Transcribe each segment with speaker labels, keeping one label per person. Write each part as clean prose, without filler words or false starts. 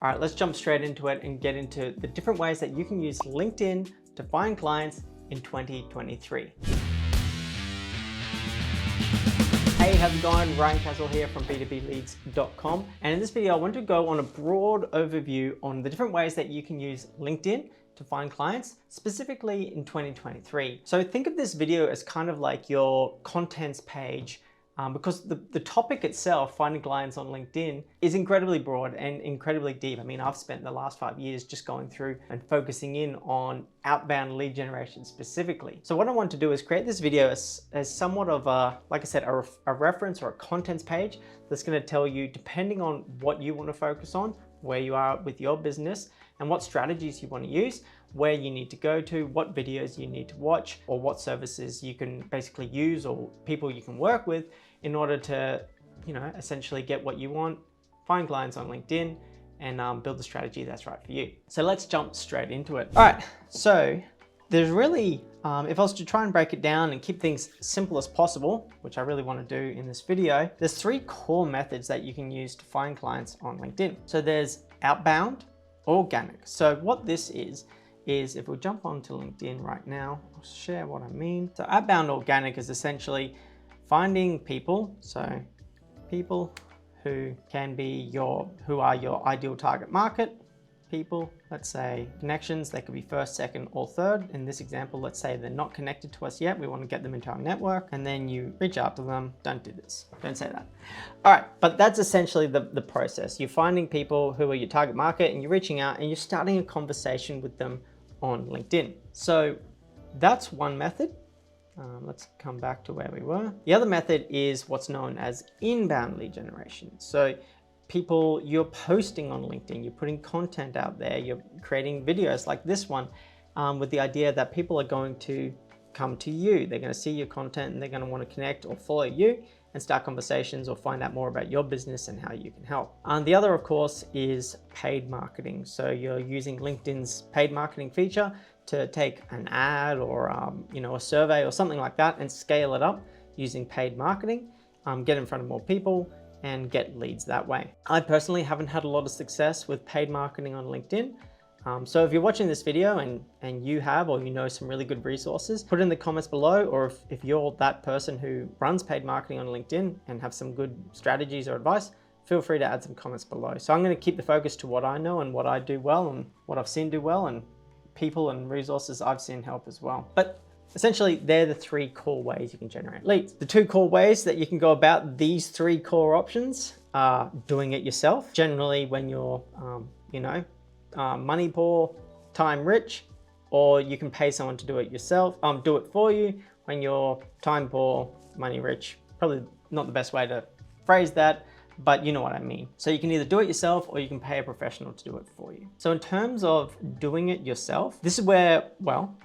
Speaker 1: All right, let's jump straight into it and get into the different ways that you can use LinkedIn to find clients in 2023. Hey, how's it going? Ryan Castle here from b2bleads.com. And in this video, I want to go on a broad overview on the different ways that you can use LinkedIn to find clients, specifically in 2023. So think of this video as kind of like your contents page, because the topic itself, finding clients on LinkedIn, is incredibly broad and incredibly deep. I mean, I've spent the last 5 years just going through and focusing in on outbound lead generation specifically. So what I want to do is create this video as somewhat of a, like I said, a reference or a contents page that's going to tell you, depending on what you want to focus on, where you are with your business, and what strategies you want to use, where you need to go to, what videos you need to watch, or what services you can basically use or people you can work with in order to, essentially get what you want, find clients on LinkedIn, and build the strategy that's right for you. So let's jump straight into it. All right, so there's really, if I was to try and break it down and keep things simple as possible, which I really want to do in this video, there's 3 core methods that you can use to find clients on LinkedIn. So there's outbound, organic. So what this is if we jump onto LinkedIn right now, I'll share what I mean. So outbound organic is essentially finding people, so people who are your ideal target market, people, let's say connections, they could be first, second, or third. In this example, let's say they're not connected to us yet, we want to get them into our network, and then you reach out to them. Don't do this, don't say that. All right, but that's essentially the process. You're finding people who are your target market and you're reaching out and you're starting a conversation with them on LinkedIn. So that's one method. Let's come back to where we were. The other method is what's known as inbound lead generation. So people, you're posting on LinkedIn, you're putting content out there, you're creating videos like this one, with the idea that people are going to come to you. They're going to see your content and they're going to want to connect or follow you and start conversations or find out more about your business and how you can help. And the other, of course, is paid marketing. So you're using LinkedIn's paid marketing feature to take an ad or a survey or something like that and scale it up using paid marketing, get in front of more people and get leads that way. I personally haven't had a lot of success with paid marketing on LinkedIn. So if you're watching this video and you have, or you know some really good resources, put it in the comments below, or if you're that person who runs paid marketing on LinkedIn and have some good strategies or advice, feel free to add some comments below. So I'm going to keep the focus to what I know and what I do well and what I've seen do well and people and resources I've seen help as well. But essentially, they're the 3 core ways you can generate leads. The 2 core ways that you can go about these 3 core options are doing it yourself. Generally, when you're, money poor, time rich, or you can pay someone to do it yourself, do it for you when you're time poor, money rich. Probably not the best way to phrase that, but you know what I mean. So you can either do it yourself or you can pay a professional to do it for you. So in terms of doing it yourself, this is where,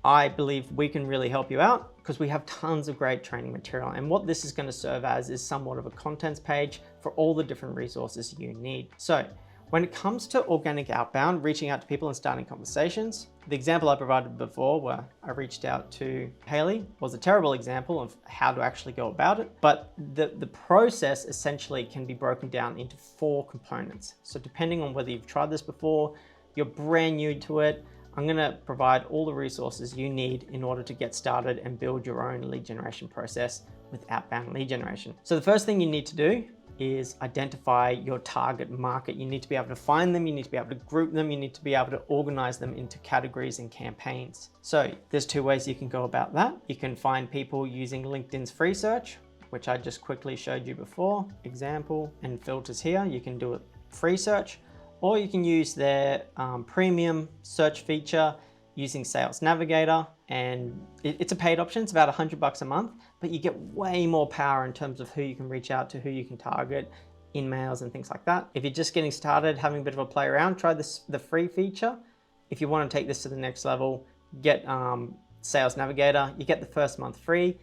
Speaker 1: I believe we can really help you out because we have tons of great training material. And what this is going to serve as is somewhat of a contents page for all the different resources you need. So when it comes to organic outbound, reaching out to people and starting conversations, the example I provided before where I reached out to Haley was a terrible example of how to actually go about it. But the process essentially can be broken down into 4 components. So depending on whether you've tried this before, you're brand new to it, I'm gonna provide all the resources you need in order to get started and build your own lead generation process with outbound lead generation. So the first thing you need to do is identify your target market. You need to be able to find them, you need to be able to group them, you need to be able to organize them into categories and campaigns. So there's 2 ways you can go about that. You can find people using LinkedIn's free search, which I just quickly showed you before, example and filters here. You can do it free search, or you can use their premium search feature using Sales Navigator, and it's a paid option. It's about $100 a month, but you get way more power in terms of who you can reach out to, who you can target, emails and things like that. If you're just getting started, having a bit of a play around, try the free feature. If you want to take this to the next level, get Sales Navigator. You get the first month free.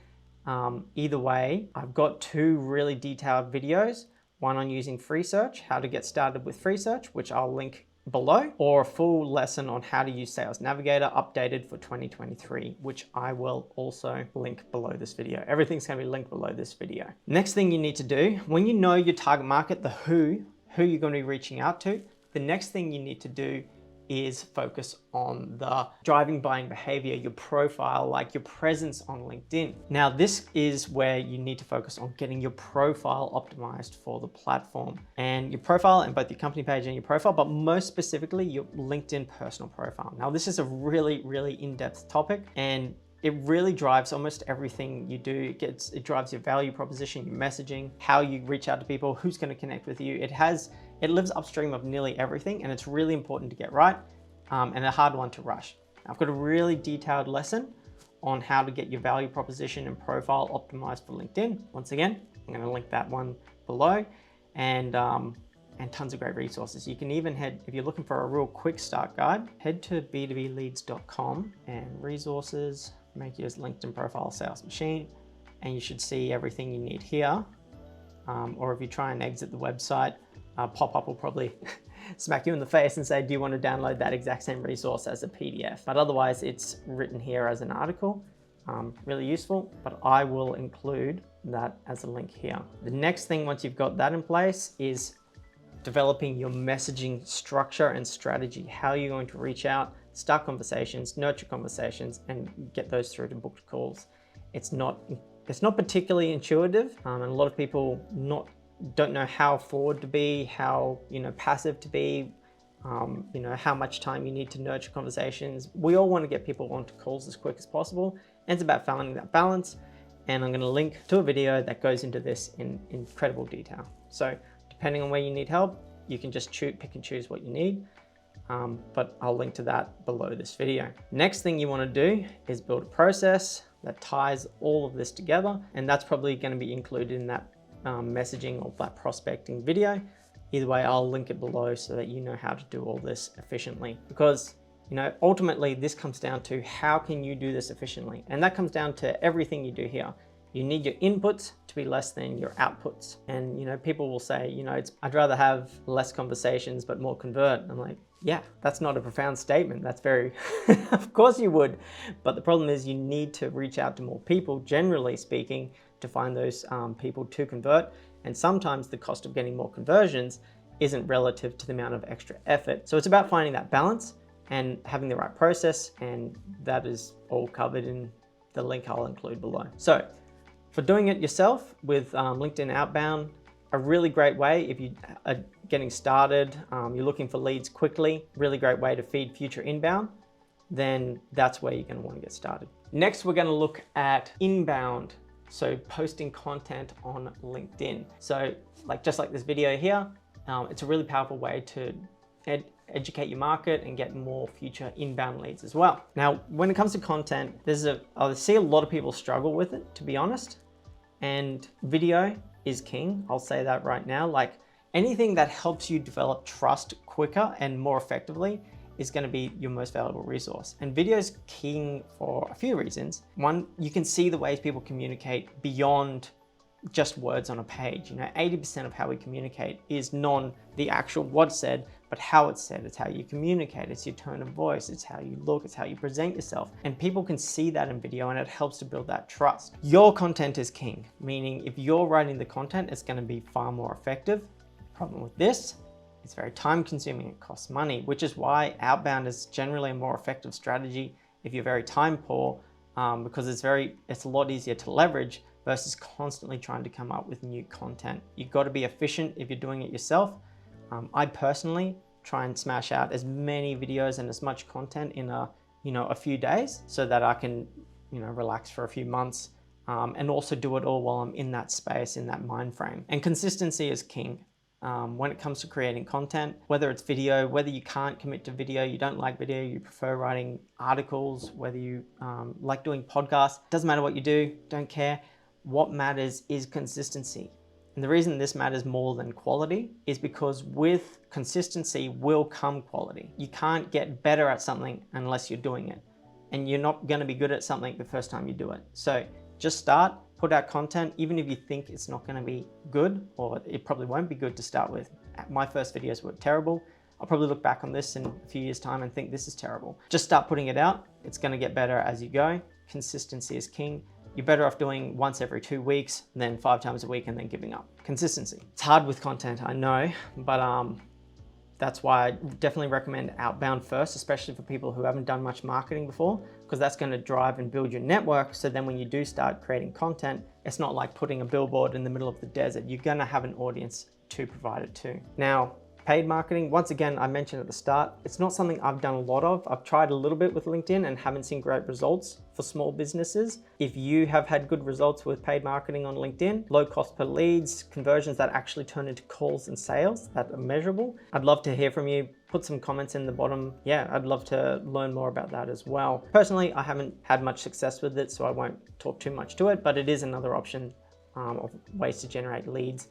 Speaker 1: Either way, I've got 2 really detailed videos, one on using free search, how to get started with free search, which I'll link below, or a full lesson on how to use Sales Navigator updated for 2023, which I will also link below this video. Everything's going to be linked below this video. Next thing you need to do, when you know your target market, the who you're going to be reaching out to, The next thing you need to do is focus on the driving buying behavior, your profile, like your presence on LinkedIn. Now, this is where you need to focus on getting your profile optimized for the platform, and your profile and both your company page and your profile, but most specifically your LinkedIn personal profile. Now, this is a really, really in-depth topic, and it really drives almost everything you do. It drives your value proposition, your messaging, how you reach out to people, who's going to connect with you. It lives upstream of nearly everything, and it's really important to get right, and a hard one to rush. I've got a really detailed lesson on how to get your value proposition and profile optimized for LinkedIn. Once again, I'm going to link that one below, and tons of great resources. You can even head, if you're looking for a real quick start guide, head to b2bleads.com and resources, make your LinkedIn profile sales machine, and you should see everything you need here. Or if you try and exit the website, pop-up will probably smack you in the face and say, do you want to download that exact same resource as a PDF? But otherwise, it's written here as an article. Really useful, but I will include that as a link here. The next thing, once you've got that in place, is developing your messaging structure and strategy. How are you going to reach out, start conversations, nurture conversations, and get those through to booked calls? It's not particularly intuitive, and a lot of people don't know how forward to be, how passive to be, how much time you need to nurture conversations. We all want to get people onto calls as quick as possible, and it's about finding that balance. And I'm going to link to a video that goes into this in incredible detail. So depending on where you need help, you can just pick and choose what you need. But I'll link to that below this video. Next thing you want to do is build a process that ties all of this together. And that's probably going to be included in that messaging or that prospecting video. Either way, I'll link it below so that you know how to do all this efficiently. Because ultimately this comes down to how can you do this efficiently? And that comes down to everything you do here. You need your inputs to be less than your outputs. And people will say, I'd rather have less conversations but more convert. I'm like, yeah, that's not a profound statement. That's very, of course you would. But the problem is you need to reach out to more people, generally speaking, to find those people to convert. And sometimes the cost of getting more conversions isn't relative to the amount of extra effort. So it's about finding that balance and having the right process. And that is all covered in the link I'll include below. So for doing it yourself with LinkedIn Outbound, a really great way if you are getting started, you're looking for leads quickly, really great way to feed future inbound, then that's where you're going to want to get started. Next, we're going to look at inbound. So posting content on LinkedIn. So just like this video here, it's a really powerful way to educate your market and get more future inbound leads as well. Now, when it comes to content, I see a lot of people struggle with it, to be honest. And video is king. I'll say that right now. Anything that helps you develop trust quicker and more effectively is going to be your most valuable resource. And video is king for a few reasons. One, you can see the ways people communicate beyond just words on a page. 80% of how we communicate is the actual what's said, but how it's said. It's how you communicate. It's your tone of voice. It's how you look. It's how you present yourself. And people can see that in video, and it helps to build that trust. Your content is king, meaning if you're writing the content, it's going to be far more effective. Problem with this, it's very time consuming, it costs money, which is why outbound is generally a more effective strategy if you're very time poor, because it's a lot easier to leverage versus constantly trying to come up with new content. You've got to be efficient if you're doing it yourself. I personally try and smash out as many videos and as much content in a few days so that I can relax for a few months, and also do it all while I'm in that space, in that mind frame. And consistency is king. When it comes to creating content, whether it's video, whether you can't commit to video, you don't like video, you prefer writing articles, whether you like doing podcasts, doesn't matter what you do, don't care. What matters is consistency. And the reason this matters more than quality is because with consistency will come quality. You can't get better at something unless you're doing it. And you're not going to be good at something the first time you do it. So just start. Put out content, even if you think it's not going to be good, or it probably won't be good to start with. My first videos were terrible. I'll probably look back on this in a few years' time and think this is terrible. Just start putting it out. It's going to get better as you go. Consistency is king. You're better off doing once every 2 weeks than 5 times a week and then giving up. Consistency. It's hard with content, I know, but that's why I definitely recommend outbound first, especially for people who haven't done much marketing before, because that's going to drive and build your network. So then when you do start creating content, it's not like putting a billboard in the middle of the desert. You're going to have an audience to provide it to. Now, paid marketing, once again, I mentioned at the start, it's not something I've done a lot of. I've tried a little bit with LinkedIn and haven't seen great results for small businesses. If you have had good results with paid marketing on LinkedIn, low cost per leads, conversions that actually turn into calls and sales that are measurable, I'd love to hear from you. Put some comments in the bottom. Yeah, I'd love to learn more about that as well. Personally, I haven't had much success with it, so I won't talk too much to it, but it is another option of ways to generate leads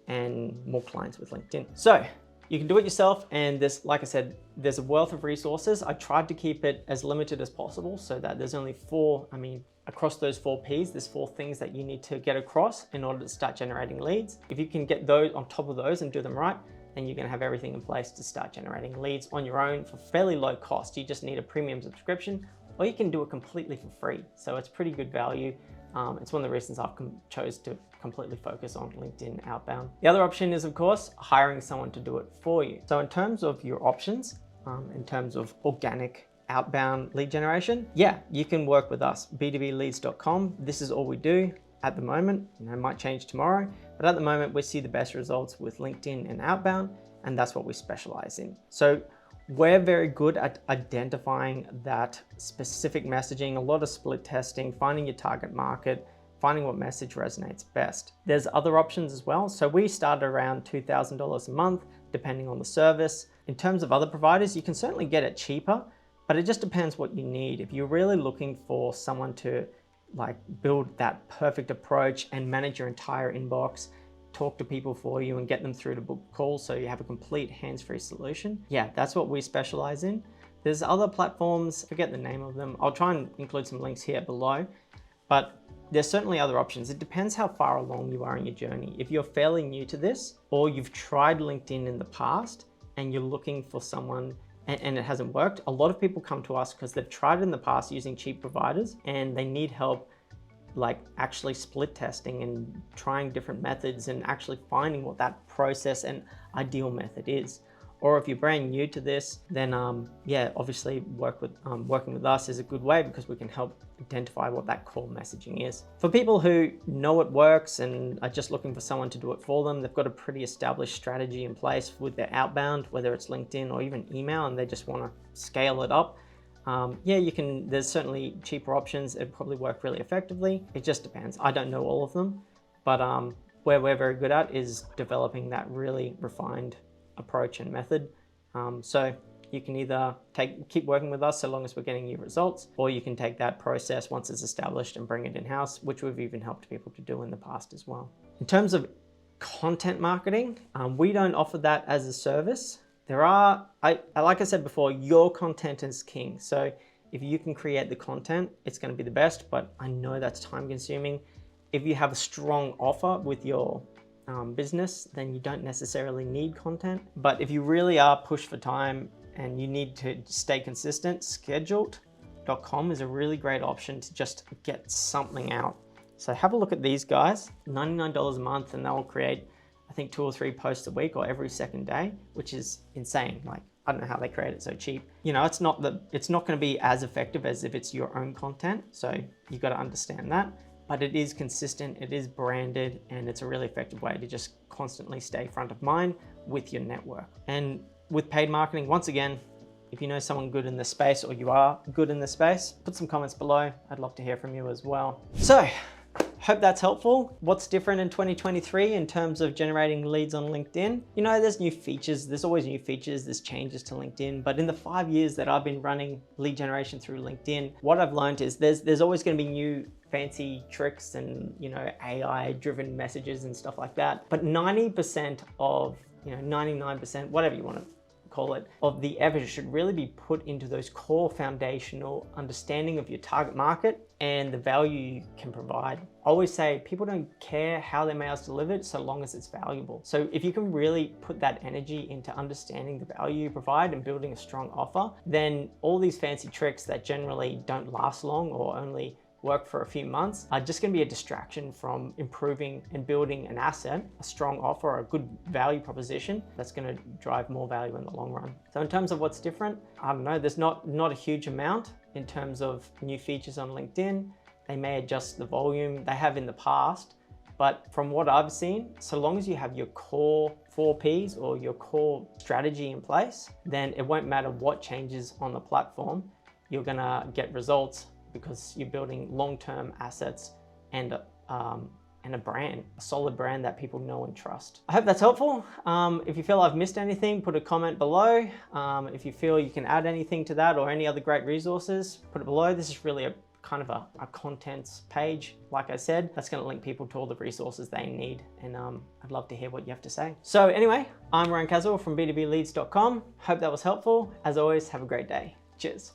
Speaker 1: and more clients with LinkedIn. So you can do it yourself, and there's, like I said, there's a wealth of resources. I tried to keep it as limited as possible so that there's only across those 4 Ps, there's 4 things that you need to get across in order to start generating leads. If you can get those on top of those and do them right, then you're gonna have everything in place to start generating leads on your own for fairly low cost. You just need a premium subscription, or you can do it completely for free. So it's pretty good value. It's one of the reasons I've chose to completely focus on LinkedIn outbound. The other option is, of course, hiring someone to do it for you. So in terms of your options, in terms of organic outbound lead generation, yeah, you can work with us, b2bleads.com. This is all we do at the moment. It might change tomorrow, but at the moment we see the best results with LinkedIn and outbound, and that's what we specialize in. So we're very good at identifying that specific messaging, a lot of split testing, finding your target market, finding what message resonates best. There's other options as well. So we start around $2,000 a month, depending on the service. In terms of other providers, you can certainly get it cheaper, but it just depends what you need. If you're really looking for someone to build that perfect approach and manage your entire inbox, talk to people for you and get them through to book calls so you have a complete hands-free solution, yeah, that's what we specialize in. There's other platforms, forget the name of them. I'll try and include some links here below, but there's certainly other options. It depends how far along you are in your journey. If you're fairly new to this, or you've tried LinkedIn in the past and you're looking for someone and it hasn't worked, a lot of people come to us because they've tried it in the past using cheap providers and they need help actually split testing and trying different methods and actually finding what that process and ideal method is. Or if you're brand new to this, then yeah, obviously working with us is a good way because we can help identify what that core messaging is. For people who know it works and are just looking for someone to do it for them, they've got a pretty established strategy in place with their outbound, whether it's LinkedIn or even email, and they just want to scale it up. Yeah, there's certainly cheaper options. It probably work really effectively. It just depends. I don't know all of them, but where we're very good at is developing that really refined approach and method. So you can either keep working with us so long as we're getting you results, or you can take that process once it's established and bring it in-house, which we've even helped people to do in the past as well. In terms of content marketing, we don't offer that as a service. Like I said before, your content is king. So if you can create the content, it's going to be the best, but I know that's time consuming. If you have a strong offer with your business, then you don't necessarily need content. But if you really are pushed for time and you need to stay consistent, Scheduled.com is a really great option to just get something out. So have a look at these guys, $99 a month, and they'll create, I think, 2 or 3 posts a week or every second day, which is insane. I don't know how they create it so cheap. You know, it's not going to be as effective as if it's your own content. So you got to understand that, but it is consistent, it is branded, and it's a really effective way to just constantly stay front of mind with your network. And with paid marketing, once again, if you know someone good in this space or you are good in this space, put some comments below. I'd love to hear from you as well. So, hope that's helpful. What's different in 2023 in terms of generating leads on LinkedIn? You know, there's new features, there's always new features, there's changes to LinkedIn, but in the 5 years that I've been running lead generation through LinkedIn, what I've learned is there's always gonna be new fancy tricks and, you know, AI driven messages and stuff like that. But 90% of, 99%, whatever you want to call it, of the effort should really be put into those core foundational understanding of your target market and the value you can provide. I always say people don't care how their mail's delivered so long as it's valuable. So if you can really put that energy into understanding the value you provide and building a strong offer, then all these fancy tricks that generally don't last long or only work for a few months are just going to be a distraction from improving and building an asset, a strong offer, a good value proposition that's going to drive more value in the long run. So in terms of what's different, I don't know, there's not a huge amount in terms of new features on LinkedIn. They may adjust the volume, they have in the past, but from what I've seen, so long as you have your core 4Ps or your core strategy in place, then it won't matter what changes on the platform, you're gonna get results because you're building long-term assets and a brand, a solid brand that people know and trust. I hope that's helpful. If you feel I've missed anything, put a comment below. If you feel you can add anything to that or any other great resources, put it below. This is really a kind of a contents page, like I said, that's going to link people to all the resources they need. And I'd love to hear what you have to say. So anyway, I'm Ryan Caswell from b2bleads.com. Hope that was helpful. As always, have a great day. Cheers.